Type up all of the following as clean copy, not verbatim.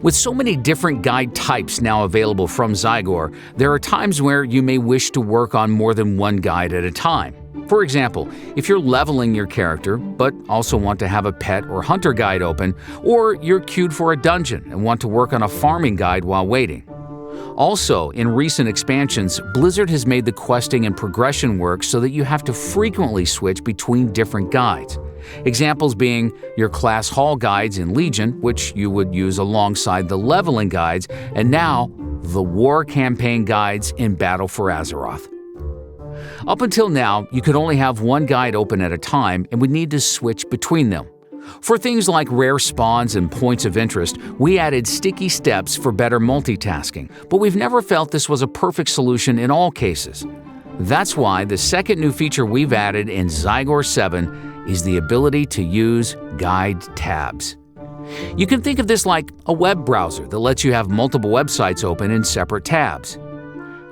With so many different guide types now available from Zygor, there are times where you may wish to work on more than one guide at a time. For example, if you're leveling your character, but also want to have a pet or hunter guide open, or you're queued for a dungeon and want to work on a farming guide while waiting. Also, in recent expansions, Blizzard has made the questing and progression work so that you have to frequently switch between different guides. Examples being your class hall guides in Legion, which you would use alongside the leveling guides, and now the war campaign guides in Battle for Azeroth. Up until now, you could only have one guide open at a time and would need to switch between them. For things like rare spawns and points of interest, we added sticky steps for better multitasking, but we've never felt this was a perfect solution in all cases. That's why the second new feature we've added in Zygor 7 is the ability to use guide tabs. You can think of this like a web browser that lets you have multiple websites open in separate tabs.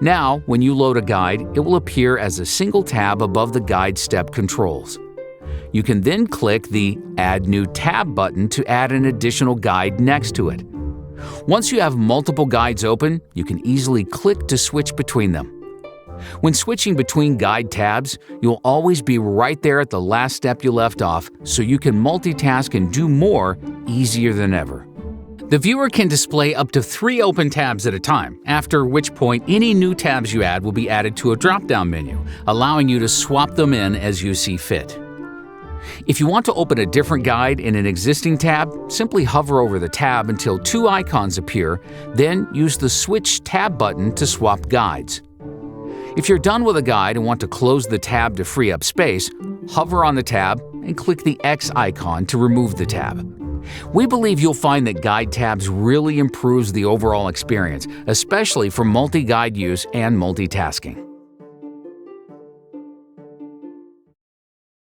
Now, when you load a guide, it will appear as a single tab above the guide step controls. You can then click the Add New Tab button to add an additional guide next to it. Once you have multiple guides open, you can easily click to switch between them. When switching between guide tabs, you'll always be right there at the last step you left off, so you can multitask and do more easier than ever. The viewer can display up to 3 open tabs at a time, after which point any new tabs you add will be added to a drop-down menu, allowing you to swap them in as you see fit. If you want to open a different guide in an existing tab, simply hover over the tab until 2 icons appear, then use the Switch Tab button to swap guides. If you're done with a guide and want to close the tab to free up space, hover on the tab and click the X icon to remove the tab. We believe you'll find that guide tabs really improves the overall experience, especially for multi-guide use and multitasking.